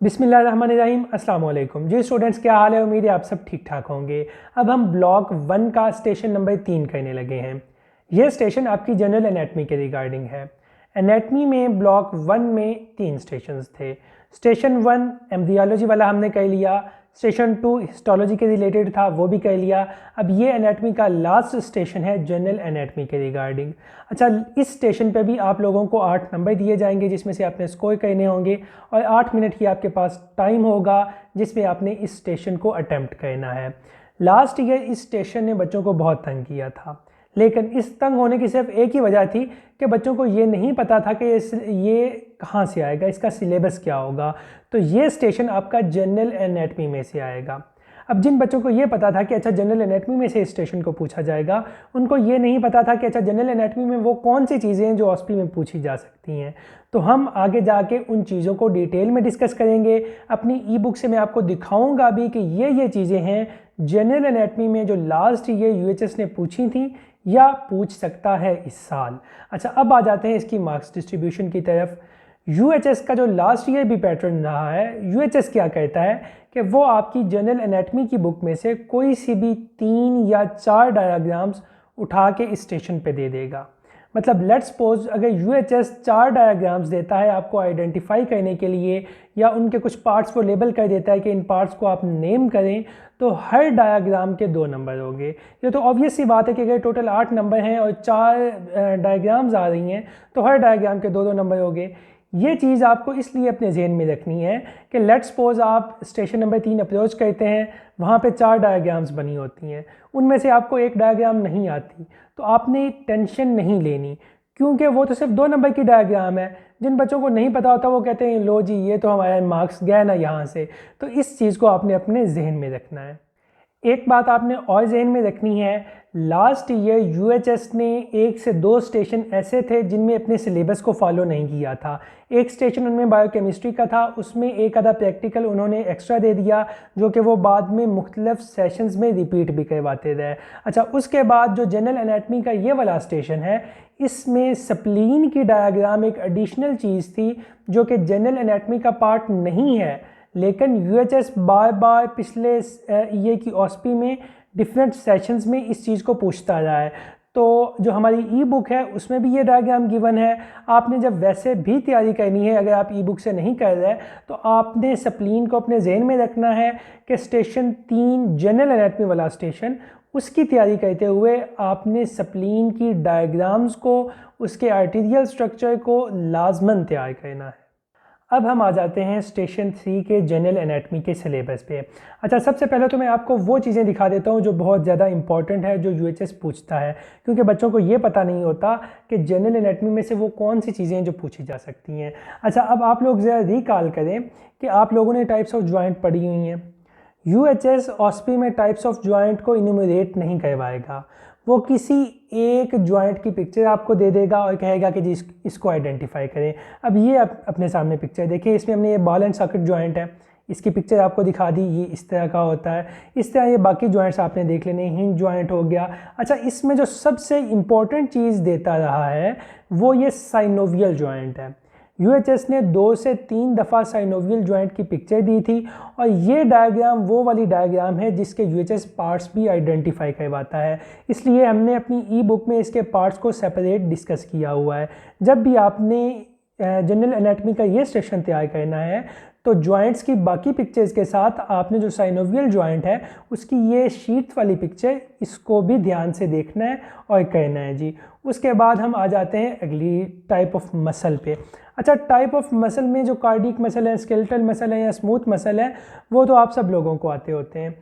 बिस्मिल्लाहिर्रहमानिर्रहीम अस्सलाम वालेकुम जी स्टूडेंट्स, क्या हाल है। उम्मीद है आप सब ठीक ठाक होंगे। अब हम ब्लॉक 1 का स्टेशन नंबर 3 करने लगे हैं। यह स्टेशन आपकी जनरल एनाटमी के रिगार्डिंग है। एनाटमी में ब्लॉक 1 में 3 स्टेशंस थे। स्टेशन 1 एम्ब्रियोलॉजी वाला हमने कर लिया, स्टेशन 2 हिस्टोलॉजी के रिलेटेड था, वो भी कर लिया। अब ये एनाटमी का लास्ट स्टेशन है जनरल एनाटमी के रिगार्डिंग। अच्छा, इस स्टेशन पे भी आप लोगों को 8 नंबर दिए जाएंगे जिसमें से आपने स्कोर करने होंगे और 8 मिनट की आपके पास टाइम होगा जिसमें आपने इस स्टेशन को अटैम्प्ट करना है। लास्ट ईयर इस स्टेशन ने बच्चों को बहुत तंग किया था, लेकिन इस तंग होने की सिर्फ एक ही वजह थी कि बच्चों को ये नहीं पता था कि ये कहाँ से आएगा, इसका सिलेबस क्या होगा। तो ये स्टेशन आपका जनरल एनाटमी में से आएगा। अब जिन बच्चों को ये पता था कि अच्छा जनरल एनाटमी में से इस स्टेशन को पूछा जाएगा, उनको ये नहीं पता था कि अच्छा जनरल एनाटमी में वो कौन सी चीज़ें हैं जो ऑस्पी में पूछी जा सकती हैं। तो हम आगे जाके उन चीज़ों को डिटेल में डिस्कस करेंगे। अपनी ई बुक से मैं आपको दिखाऊंगा भी कि ये चीज़ें हैं जनरल एनाटमी में जो लास्ट ईयर यूएचएस ने पूछी थी या पूछ सकता है इस साल। अच्छा, अब आ जाते हैं इसकी मार्क्स डिस्ट्रीब्यूशन की तरफ। यूएचएस का जो लास्ट ईयर भी पैटर्न रहा है, यूएचएस क्या कहता है कि वो आपकी जनरल एनाटमी की बुक में से कोई सी भी 3 या 4 डायग्राम्स उठा के इस स्टेशन पे दे देगा। मतलब लेट्स सपोज अगर यूएचएस 4 डायग्राम्स देता है आपको आइडेंटिफाई करने के लिए, या उनके कुछ पार्ट्स को लेबल कर देता है कि इन पार्ट्स को आप नेम करें, तो हर डायग्राम के 2 नंबर होंगे। ये तो ऑब्वियस सी बात है कि अगर टोटल 8 नंबर हैं और 4 डायग्राम्स आ रही हैं तो हर डायग्राम के 2-2 नंबर होंगे। ये चीज़ आपको इसलिए अपने जहन में रखनी है कि लेट्स सपोज आप स्टेशन नंबर 3 अप्रोच करते हैं, वहाँ पे 4 डायग्राम्स बनी होती हैं, उनमें से आपको एक डायग्राम नहीं आती, तो आपने टेंशन नहीं लेनी, क्योंकि वो तो सिर्फ 2 नंबर की डायग्राम है। जिन बच्चों को नहीं पता होता वो कहते हैं लो जी ये तो हमारा मार्क्स गया ना यहाँ से। तो इस चीज़ को आपने अपने जहन में रखना है। एक बात आपने और जहन में रखनी है, लास्ट ईयर यूएचएस ने 1 से 2 स्टेशन ऐसे थे जिनमें अपने सिलेबस को फॉलो नहीं किया था। एक स्टेशन उनमें बायोकेमिस्ट्री का था, उसमें एक आधा प्रैक्टिकल उन्होंने एक्स्ट्रा दे दिया जो कि वो बाद में मुख्तलिफ सेशंस में रिपीट भी करवाते रहे। अच्छा, उसके बाद जो जनरल एनाटमी का ये वाला स्टेशन है, इसमें स्प्लीन की डायग्राम एक एडिशनल चीज़ थी जो कि जनरल एनाटमी का पार्ट नहीं है, लेकिन यूएचएस बार बार पिछले ये की ऑस्पी में डिफरेंट सेशंस में इस चीज़ को पूछता रहा है। तो जो हमारी ई बुक है उसमें भी ये डायग्राम गिवन है। आपने जब वैसे भी तैयारी करनी है, अगर आप ई बुक से नहीं कर रहे तो आपने स्प्लीन को अपने जहन में रखना है कि स्टेशन 3 जनरल एनाटमी वाला स्टेशन, उसकी तैयारी करते हुए आपने स्प्लीन की डायग्राम्स को, उसके आर्टीरियल स्ट्रक्चर को लाजमन तैयार करना है। अब हम आ जाते हैं स्टेशन 3 के जनरल एनाटमी के सिलेबस पे। अच्छा, सबसे पहले तो मैं आपको वो चीज़ें दिखा देता हूँ जो बहुत ज़्यादा इंपॉर्टेंट है, जो यूएचएस पूछता है, क्योंकि बच्चों को ये पता नहीं होता कि जनरल एनाटमी में से वो कौन सी चीज़ें जो पूछी जा सकती हैं। अच्छा, अब आप लोग ज़रा रिकॉल करें कि आप लोगों ने टाइप्स ऑफ जॉइंट पढ़ी हुई हैं। यूएचएस ऑस्पी में टाइप्स ऑफ जॉइंट को इन्यूमरेट नहीं करवाएगा, वो किसी एक जॉइंट की पिक्चर आपको दे देगा और कहेगा कि जी इसको आइडेंटिफाई करें। अब ये अपने सामने पिक्चर देखिए, इसमें हमने ये बॉल एंड सॉकेट जॉइंट है, इसकी पिक्चर आपको दिखा दी, ये इस तरह का होता है। इस तरह ये बाकी जॉइंट्स आपने देख लेने, हिंज जॉइंट हो गया। अच्छा, इसमें जो सबसे इम्पॉर्टेंट चीज़ देता रहा है वो ये साइनोवियल जॉइंट है। यूएचएस ने 2 से 3 दफ़ा साइनोवियल जॉइंट की पिक्चर दी थी, और ये डायग्राम वो वाली डायग्राम है जिसके यूएचएस पार्ट्स भी आइडेंटिफाई करवाता है। इसलिए हमने अपनी ई बुक में इसके पार्ट्स को सेपरेट डिस्कस किया हुआ है। जब भी आपने जनरल एनाटमी का ये सेक्शन तैयार करना है तो जॉइंट्स की बाकी पिक्चर्स के साथ आपने जो साइनोवियल जॉइंट है उसकी ये शीट वाली पिक्चर, इसको भी ध्यान से देखना है और करना है जी। उसके बाद हम आ जाते हैं अगली टाइप ऑफ मसल पे। अच्छा, टाइप ऑफ मसल में जो कार्डिक मसल है, स्केलेटल मसल है या स्मूथ मसल है, वो तो आप सब लोगों को आते होते हैं।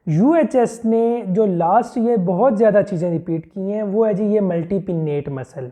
यूएचएस ने जो लास्ट ईयर बहुत ज़्यादा चीज़ें रिपीट की हैं वो है जी ये मल्टीपिनेट मसल।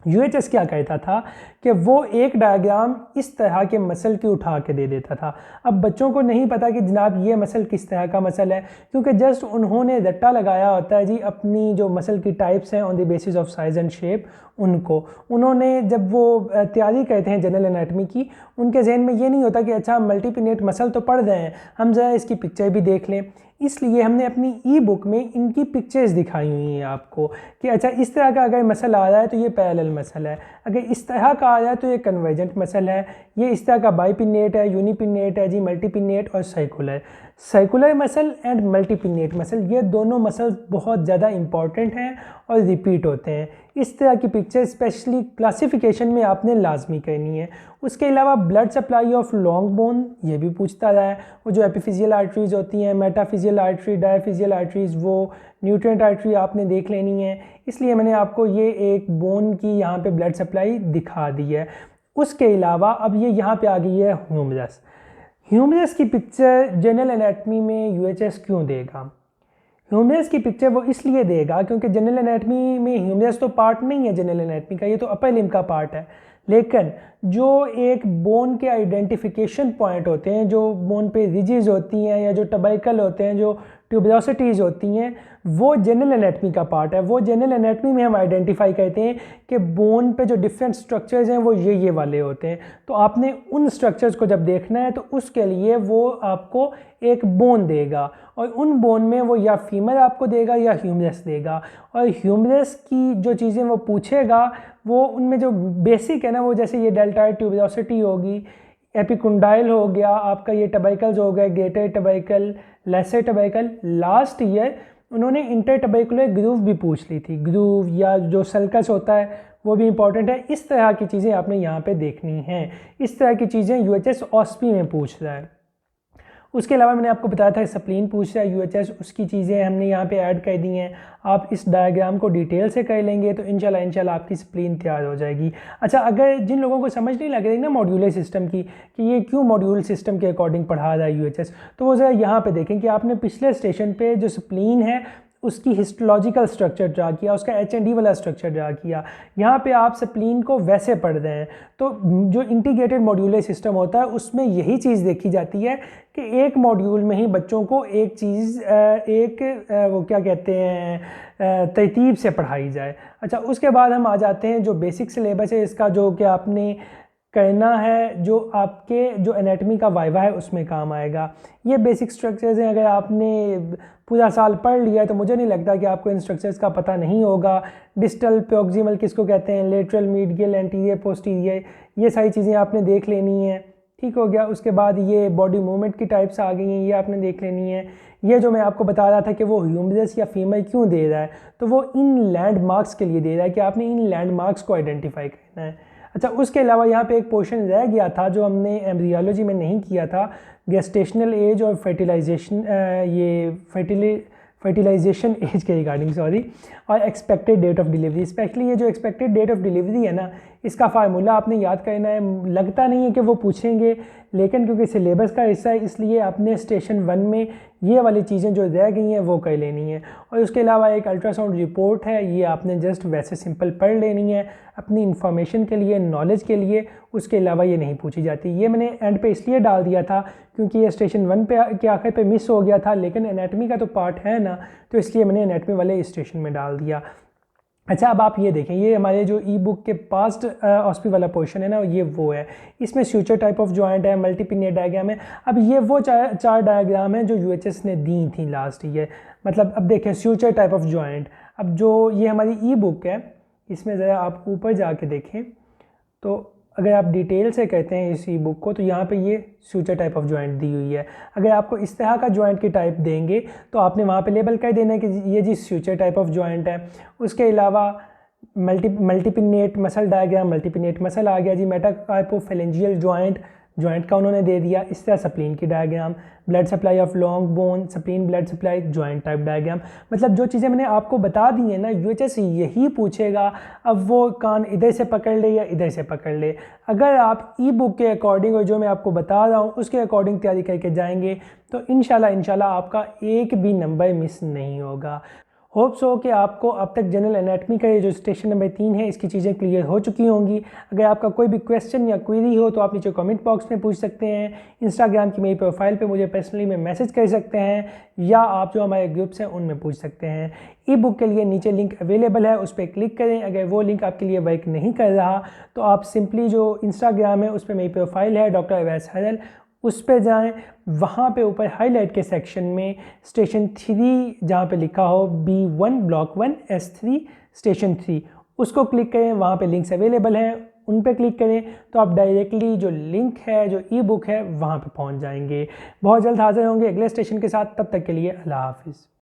यूएचएस क्या कहता था कि वो एक डायग्राम इस तरह के मसल की उठा के दे देता था। अब बच्चों को नहीं पता कि जनाब ये मसल किस तरह का मसल है, क्योंकि जस्ट उन्होंने रट्टा लगाया होता है जी अपनी जो मसल की टाइप्स हैं on the basis of size and shape, उनको, उन्होंने जब वो तैयारी करते हैं जनरल एनाटमी की, उनके जहन में ये नहीं होता कि अच्छा हम मल्टीपिनेट मसल तो पढ़ रहे हैं, हम ज़रा इसकी पिक्चर भी देख लें। इसलिए हमने अपनी ई बुक में इनकी पिक्चर्स दिखाई हुई हैं आपको कि अच्छा इस तरह का अगर मसल आ रहा है तो ये पैरेलल मसल है, अगर इस तरह का आ रहा है तो ये कन्वर्जेंट मसल है, ये इस तरह का बाईपिनेट है, यूनिपिनेट है जी, मल्टीपिनेट और circular. Circular muscle and multipennate muscle, ये दोनों मसल बहुत ज़्यादा इंपॉर्टेंट हैं और रिपीट होते हैं। इस तरह की पिक्चर स्पेशली क्लासिफिकेशन में आपने लाजमी करनी है। उसके अलावा blood supply of long bone, ये भी पूछता रहा है। वो जो एपिफिजियल आर्टरीज होती हैं, मेटाफिजियल आर्टरी, डायफिजियल आर्टरीज, वो न्यूट्रिएंट आर्टरी आपने देख लेनी है। इसलिए मैंने आपको ये एक बोन की यहाँ पे ब्लड सप्लाई दिखा दी है। उसके अलावा अब ये यहाँ पे आ गई है ह्यूमरस। ह्यूमरस की पिक्चर जनरल एनाटमी में यूएचएस क्यों देगा? ह्यूमरस की पिक्चर वो इसलिए देगा क्योंकि जनरल एनाटमी में ह्यूमरस तो पार्ट नहीं है जनरल एनाटमी का, ये तो अपर लिम्ब का पार्ट है। लेकिन जो एक बोन के आइडेंटिफिकेशन पॉइंट होते हैं, जो बोन पे रिजेस होती हैं या जो टबैकल होते हैं, जो ट्यूबरोसिटीज़ होती हैं, वो जनरल एनाटमी का पार्ट है। वो जनरल एनाटमी में हम आइडेंटिफाई करते हैं कि बोन पे जो डिफरेंट स्ट्रक्चर्स हैं वो ये वाले होते हैं। तो आपने उन स्ट्रक्चर्स को जब देखना है तो उसके लिए वो आपको एक बोन देगा और उन बोन में वो या फीमर आपको देगा या ह्यूमरस देगा। और ह्यूमरस की जो चीज़ें वो पूछेगा वो उनमें जो बेसिक है ना, वो जैसे ये डेल्टाइड ट्यूबरोसिटी होगी, एपिकुंडाइल हो गया आपका, ये टबैकल्स हो गए, ग्रेटर टबैकल, लेसर टबैकल। लास्ट ईयर उन्होंने इंटर टबैकुलर ग्रूव भी पूछ ली थी, ग्रूव या जो सल्कस होता है वो भी इंपॉर्टेंट है। इस तरह की चीज़ें आपने यहाँ पे देखनी हैं। इस तरह की चीज़ें यूएचएस ऑस्पी में पूछ रहा है। उसके अलावा मैंने आपको बताया था स्प्लीन पूछ रहा है यूएचएस, उसकी चीज़ें हमने यहाँ पे ऐड कर दी हैं। आप इस डायग्राम को डिटेल से कर लेंगे तो इंशाल्लाह आपकी स्प्लीन तैयार हो जाएगी। अच्छा, अगर जिन लोगों को समझ नहीं लग रही ना मॉड्यूलर सिस्टम की कि ये क्यों मॉड्यूल सिस्टम के अकॉर्डिंग पढ़ा रहा है यूएचएस, तो वो ज़रा यहाँ पे देखें कि आपने पिछले स्टेशन पे जो स्प्लीन है उसकी हिस्टोलॉजिकल स्ट्रक्चर ड्रा किया, उसका एच&डी वाला स्ट्रक्चर ड्रा किया। यहाँ पे आप स्प्लीन को वैसे पढ़ रहे हैं। तो जो इंटीग्रेटेड मॉड्यूलर सिस्टम होता है उसमें यही चीज़ देखी जाती है कि एक मॉड्यूल में ही बच्चों को एक चीज़ वो क्या कहते हैं तरतीब से पढ़ाई जाए। अच्छा, उसके बाद हम आ जाते हैं जो बेसिक सिलेबस है इसका, जो कि आपने करना है, जो आपके जो एनाटमी का वाइवा है उसमें काम आएगा। ये बेसिक स्ट्रक्चर्स हैं, अगर आपने पूरा साल पढ़ लिया है तो मुझे नहीं लगता कि आपको इन स्ट्रक्चर्स का पता नहीं होगा। डिस्टल प्रॉक्सिमल किसको कहते हैं, लेटरल, मीडियल, एंटीरियर, पोस्टीरियर, ये सारी चीज़ें आपने देख लेनी है। ठीक हो गया। उसके बाद ये बॉडी मूवमेंट की टाइप्स आ गई हैं, ये आपने देख लेनी है। ये जो मैं आपको बता रहा था कि वो ह्यूमरस या फीमर क्यों दे रहा है, तो वो इन लैंडमार्क्स के लिए दे रहा है कि आपने इन लैंडमार्क्स को आइडेंटिफाई करना है। अच्छा, उसके अलावा यहाँ पे एक पोर्शन रह गया था जो हमने एम्ब्रियोलॉजी में नहीं किया था, गेस्टेशनल एज और फर्टिलाइजेशन, फर्टिलाइजेशन एज के रिगार्डिंग सॉरी, और expected date of delivery. Specially ये जो एक्सपेक्टेड डेट ऑफ डिलीवरी है ना, इसका फार्मूला आपने याद करना है। लगता नहीं है कि वो पूछेंगे, लेकिन क्योंकि सिलेबस का हिस्सा है इसलिए आपने स्टेशन 1 में ये वाली चीज़ें जो रह गई हैं वो कर लेनी है। और उसके अलावा एक अल्ट्रासाउंड रिपोर्ट है, ये आपने जस्ट वैसे सिंपल पढ़ लेनी है अपनी इन्फॉर्मेशन के लिए, नॉलेज के लिए। उसके अलावा ये नहीं पूछी जाती। ये मैंने एंड पे इसलिए डाल दिया था क्योंकि ये स्टेशन 1 पे के आखिर पे मिस हो गया था, लेकिन एनाटमी का तो पार्ट है ना, तो इसलिए मैंने एनाटमी वाले स्टेशन में डाल दिया। अच्छा, अब आप ये देखें, ये हमारे जो ई बुक के पास्ट ऑस्पी वाला पोर्शन है ना, ये वो है। इसमें फ्यूचर टाइप ऑफ जॉइंट है, मल्टीपिनियट डायग्राम है। अब ये वो चार डायग्राम हैं जो यूएचएस ने दी थी लास्ट ईयर। मतलब अब देखें फ्यूचर टाइप ऑफ जॉइंट, अब जो ये हमारी ई बुक है इसमें ज़रा आप ऊपर जाके देखें तो अगर आप डिटेल से कहते हैं इस ई बुक को, तो यहाँ पे ये फ्यूचर टाइप ऑफ जॉइंट दी हुई है। अगर आपको इस तरह का जॉइंट की टाइप देंगे तो आपने वहाँ पे लेबल कर देना है कि ये जी फ्यूचर टाइप ऑफ जॉइंट है। उसके अलावा मल्टीपिनेट मसल डायग्राम, मल्टीपिनेट मसल आ गया जी। मेटाकार्पोफेलेंजियल जॉइंट का उन्होंने दे दिया। इस तरह स्प्लीन की diagram, blood supply of long bone, spleen blood supply, joint type diagram. मतलब जो चीज़ें मैंने आपको बता दी हैं ना, यूएचएस यही पूछेगा। अब वो कान इधर से पकड़ ले या इधर से पकड़ ले। अगर आप ई बुक के अकॉर्डिंग और जो मैं आपको बता रहा हूँ उसके अकॉर्डिंग तैयारी करके जाएंगे तो इंशाल्लाह आपका एक भी नंबर मिस नहीं होगा। होप सो कि आपको अब तक जनरल एनाटमी का ये जो स्टेशन नंबर 3 है इसकी चीज़ें क्लियर हो चुकी होंगी। अगर आपका कोई भी क्वेश्चन या क्वेरी हो तो आप नीचे कमेंट बॉक्स में पूछ सकते हैं, इंस्टाग्राम की मेरी प्रोफाइल पे मुझे पर्सनली में मैसेज कर सकते हैं, या आप जो हमारे ग्रुप्स हैं उनमें पूछ सकते हैं। ई बुक के लिए नीचे लिंक अवेलेबल है, उस पर क्लिक करें। अगर वो लिंक आपके लिए वर्क नहीं कर रहा तो आप सिंपली जो इंस्टाग्राम है उस पर मेरी प्रोफाइल है डॉक्टर अवैस हरल, उस पर जाएं, वहाँ पे ऊपर हाईलाइट के सेक्शन में स्टेशन 3 जहाँ पे लिखा हो B1 ब्लॉक 1 S3 स्टेशन 3 उसको क्लिक करें। वहाँ पे लिंक्स अवेलेबल हैं, उन पे क्लिक करें तो आप डायरेक्टली जो लिंक है, जो ई बुक है, वहाँ पे पहुँच जाएंगे। बहुत जल्द हाजिर होंगे अगले स्टेशन के साथ, तब तक के लिए अल्लाह हाफिज़।